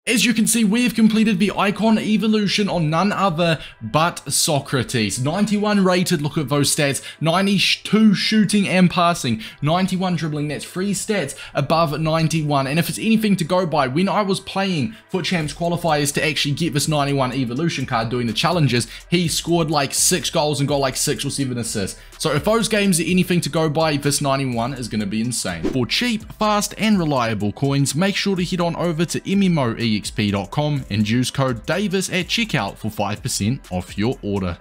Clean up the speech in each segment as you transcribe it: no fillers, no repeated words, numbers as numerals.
As you can see, we have completed the icon evolution on none other but Socrates. 91 rated, look at those stats, 92 shooting and passing, 91 dribbling, that's 3 stats above 91. And if it's anything to go by, when I was playing FUT Champs qualifiers to actually get this 91 evolution card doing the challenges, he scored like 6 goals and got like 6 or 7 assists. So if those games are anything to go by, this 91 is going to be insane. For cheap, fast and reliable coins, make sure to head on over to MMOEXP.com and use code Davis at checkout for 5% off your order.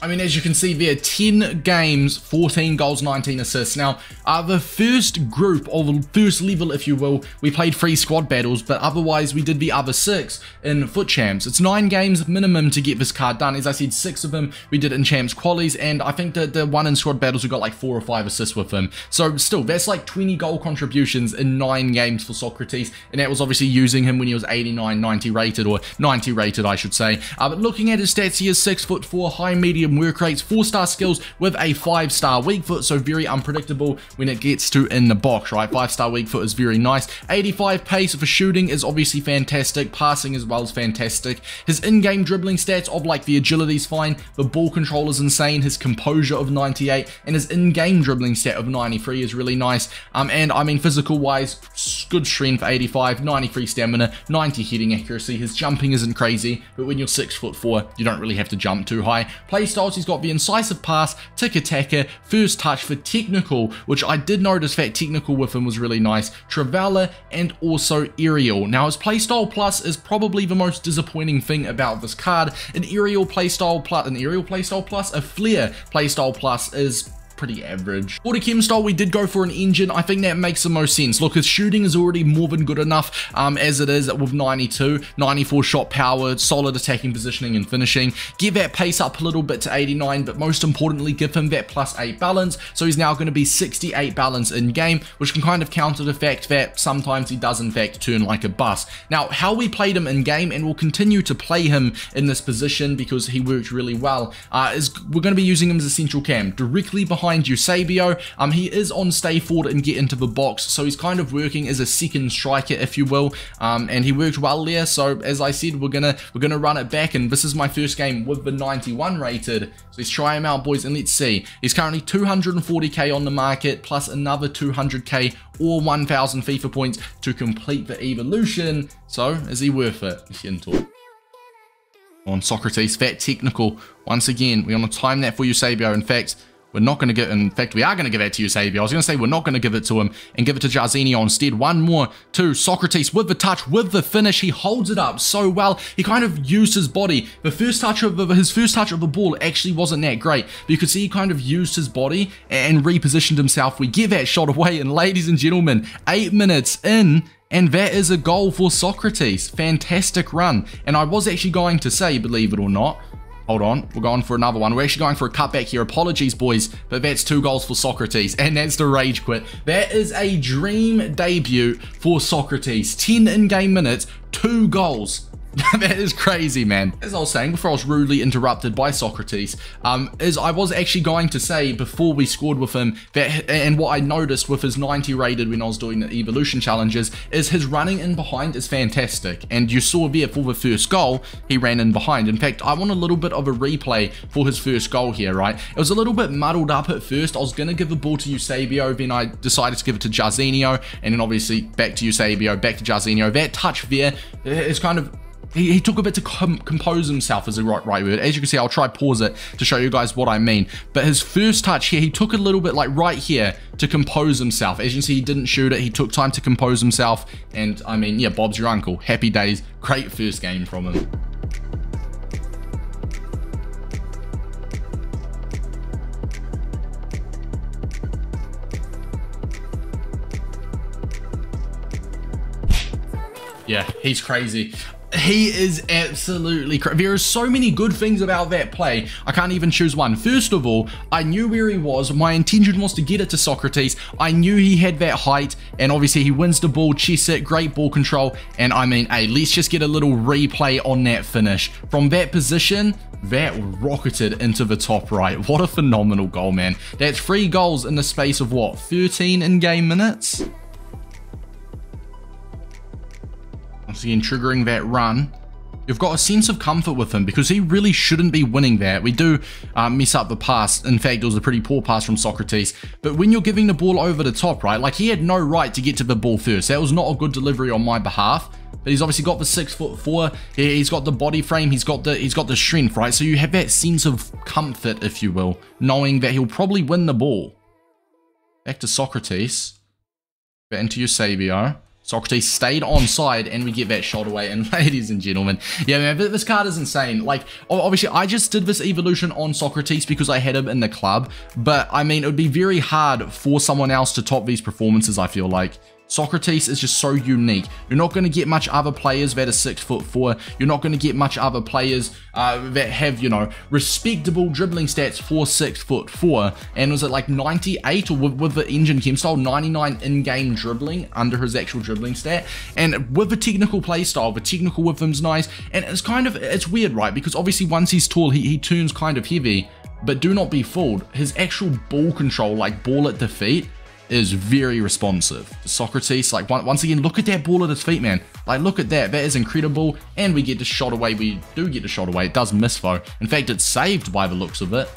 I mean, as you can see there, 10 games, 14 goals, 19 assists. Now, the first group, or the first level, if you will, we played 3 squad battles, but otherwise we did the other 6 in FUT Champs. It's 9 games minimum to get this card done. As I said, 6 of them we did in Champs qualies, and I think that the one in squad battles we got like 4 or 5 assists with him. So still, that's like 20 goal contributions in 9 games for Socrates, and that was obviously using him when he was 89, 90 rated, or 90 rated, I should say. But looking at his stats, he is 6'4", high medium work rates, 4-star skills with a 5-star weak foot, so very unpredictable when it gets to in the box, right? 5-star weak foot is very nice. 85 pace for shooting is obviously fantastic, passing as well is fantastic. His in-game dribbling stats of like the agility is fine, the ball control is insane, his composure of 98, and his in-game dribbling stat of 93 is really nice. And I mean, physical wise, good strength 85, 93 stamina, 90 heading accuracy. His jumping isn't crazy, but when you're 6'4", you don't really have to jump too high. Playstyles, he's got the incisive pass, tiki-taka, first touch for technical, which I did notice that technical with him was really nice, Trivela, and also aerial. Now his playstyle plus is probably the most disappointing thing about this card. An aerial playstyle plus, a flare playstyle plus is pretty average. For the chem style, we did go for an engine. I think that makes the most sense. Look, his shooting is already more than good enough as it is with 92, 94 shot power, solid attacking positioning and finishing. Get that pace up a little bit to 89, but most importantly, give him that +8 balance. So he's now going to be 68 balance in game, which can kind of counter the fact that sometimes he does in fact turn like a bus. Now, how we played him in game, and we'll continue to play him in this position because he worked really well, is we're going to be using him as a central cam, directly behind Eusebio. He is on stay forward and get into the box, so he's kind of working as a second striker, if you will, and he worked well there. So as I said, we're gonna run it back, and this is my first game with the 91 rated. So let's try him out, boys, and let's see. He's currently 240k on the market, plus another 200k or 1000 FIFA points to complete the evolution. So is he worth it? Let's get into it. On Socrates, that technical. Once again, we want to time that for Eusebio. In fact, we're not going to get, in fact, we are going to give that to Eusebio. I was going to say we're not going to give it to him and give it to Jarzinho instead. One more to Socrates with the touch, with the finish. He holds it up so well. He kind of used his body. The first touch of his first touch of the ball actually wasn't that great. But you could see he kind of used his body and repositioned himself. We give that shot away, and ladies and gentlemen, 8 minutes in, and that is a goal for Socrates. Fantastic run. And I was actually going to say, believe it or not, hold on, we're going for another one. We're actually going for a cutback here. Apologies, boys, but that's 2 goals for Socrates, and that's the rage quit. That is a dream debut for Socrates. 10 in-game minutes, 2 goals. That is crazy, man. As I was saying before I was rudely interrupted by Socrates, is I was actually going to say before we scored with him that, and what I noticed with his 90 rated when I was doing the evolution challenges, is his running in behind is fantastic. And you saw there for the first goal, he ran in behind. In fact, I want a little bit of a replay for his first goal here, right? It was a little bit muddled up at first. I was going to give the ball to Eusebio, then I decided to give it to Jarzinho, and then obviously back to Eusebio, back to Jarzinho. That touch there is kind of, he took a bit to compose himself, is the right word. As you can see, I'll try pause it to show you guys what I mean. But his first touch here, he took a little bit like right here to compose himself. As you can see, he didn't shoot it. He took time to compose himself. And I mean, yeah, Bob's your uncle. Happy days. Great first game from him. Yeah, he's crazy. He is absolutely crazy. There are so many good things about that play. I can't even choose one. First of all, I knew where he was. My intention was to get it to Socrates. I knew he had that height, and obviously he wins the ball, chest it, great ball control. And I mean, hey, let's just get a little replay on that finish. From that position, that rocketed into the top right. What a phenomenal goal, man. That's 3 goals in the space of what, 13 in-game minutes? Once again, triggering that run. You've got a sense of comfort with him because he really shouldn't be winning that. We do mess up the pass. In fact, it was a pretty poor pass from Socrates. But when you're giving the ball over the top, right, like he had no right to get to the ball first. That was not a good delivery on my behalf. But he's obviously got the 6'4". He's got the body frame. He's got the strength, right? So you have that sense of comfort, if you will, knowing that he'll probably win the ball. Back to Socrates. Back into Eusebio. Socrates stayed onside and we get that shot away. And ladies and gentlemen, yeah, man, this card is insane. Like, obviously, I just did this evolution on Socrates because I had him in the club. But, I mean, it would be very hard for someone else to top these performances, I feel like. Socrates is just so unique. You're not going to get much other players that are 6'4". You're not going to get much other players that have, you know, respectable dribbling stats for 6'4". And was it like 98 or with the Ingame style, 99 in-game dribbling under his actual dribbling stat? And with the technical play style, the technical with him's nice. And it's kind of, it's weird, right? Because obviously once he's tall, he turns kind of heavy. But do not be fooled. His actual ball control, like ball at the feet, is very responsive. Socrates, like once again, look at that ball at his feet, man. Like look at that, that is incredible. And we get the shot away, we do get the shot away. It does miss though. In fact, it's saved by the looks of it.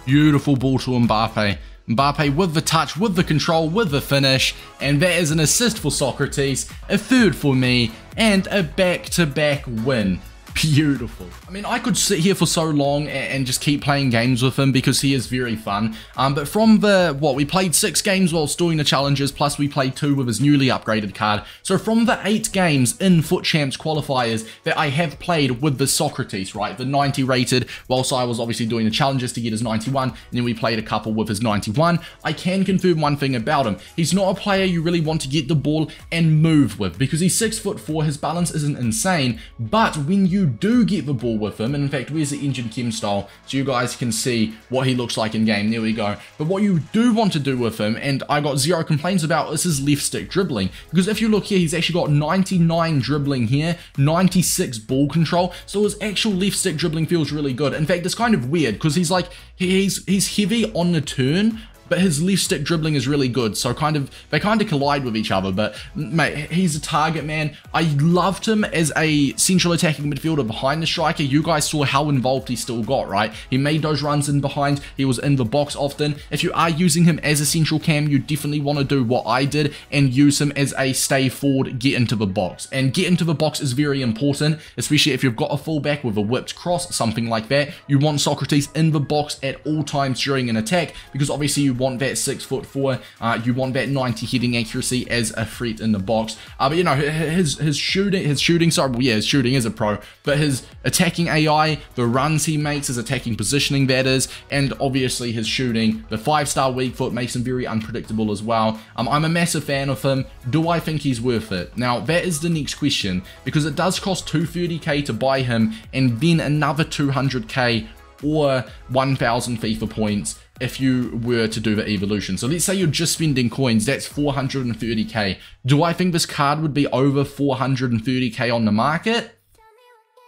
Beautiful ball to Mbappe. Mbappe with the touch, with the control, with the finish. And that is an assist for Socrates, a third for me, and a back-to-back win. Beautiful. I mean, I could sit here for so long and just keep playing games with him because he is very fun. But from we played 6 games whilst doing the challenges, plus we played 2 with his newly upgraded card. So from the 8 games in Foot Champs qualifiers that I have played with the Socrates, right, the 90 rated, whilst I was obviously doing the challenges to get his 91, and then we played a couple with his 91, I can confirm one thing about him. He's not a player you really want to get the ball and move with because he's 6'4", his balance isn't insane, but when you do get the ball with him, and in fact, where's the Ingame style, so you guys can see what he looks like in game, there we go. But what you do want to do with him, and I got 0 complaints about, is his left stick dribbling, because if you look here, he's actually got 99 dribbling here, 96 ball control, so his actual left stick dribbling feels really good. In fact, it's kind of weird, because he's like, he's heavy on the turn, but his left stick dribbling is really good, so they kind of collide with each other. But mate, he's a target man. I loved him as a central attacking midfielder behind the striker. You guys saw how involved he still got, right? He made those runs in behind. He was in the box often. If you are using him as a central cam, you definitely want to do what I did and use him as a stay forward, get into the box. And get into the box is very important, especially if you've got a fullback with a whipped cross, something like that. You want Socrates in the box at all times during an attack, because obviously you want that 6'4", you want that 90 heading accuracy as a threat in the box. But you know, his shooting, sorry, well, yeah, his shooting is a pro, but his attacking AI, the runs he makes, his attacking positioning, that is, and obviously his shooting, the 5-star weak foot makes him very unpredictable as well. I'm a massive fan of him. Do I think he's worth it? Now, that is the next question, because it does cost 230k to buy him, and then another 200k or 1000 FIFA points if you were to do the evolution. So let's say you're just spending coins, that's 430k. Do I think this card would be over 430k on the market?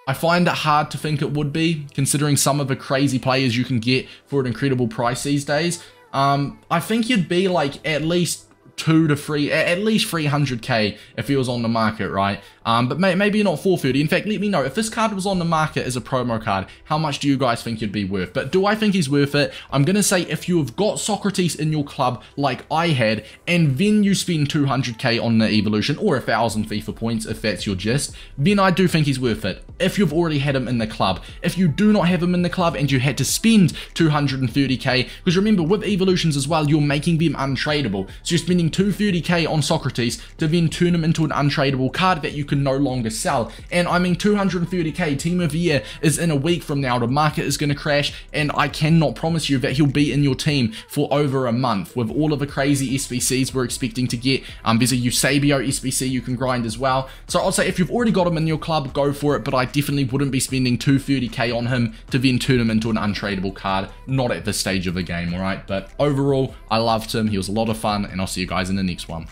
I find it hard to think it would be, considering some of the crazy players you can get for an incredible price these days. I think you'd be like at least 2 to 3, at least 300k if he was on the market, right? But maybe not 430. In fact, let me know if this card was on the market as a promo card, how much do you guys think it'd be worth? But do I think he's worth it? I'm gonna say if you have got Socrates in your club like I had, and then you spend 200k on the evolution or 1000 FIFA points if that's your gist, then I do think he's worth it. If you've already had him in the club, if you do not have him in the club and you had to spend 230k, because remember with evolutions as well, you're making them untradeable. So you're spending 230k on Socrates to then turn him into an untradeable card that you can no longer sell. And I mean, 230k team of the year is in a week from now. The market is going to crash, and I cannot promise you that he'll be in your team for over a month with all of the crazy SBCs we're expecting to get. There's a Eusebio SBC you can grind as well. So I'd say if you've already got him in your club, go for it, but I definitely wouldn't be spending 230k on him to then turn him into an untradeable card. Not at this stage of the game, alright? But overall, I loved him. He was a lot of fun, and I'll see you guys in the next one.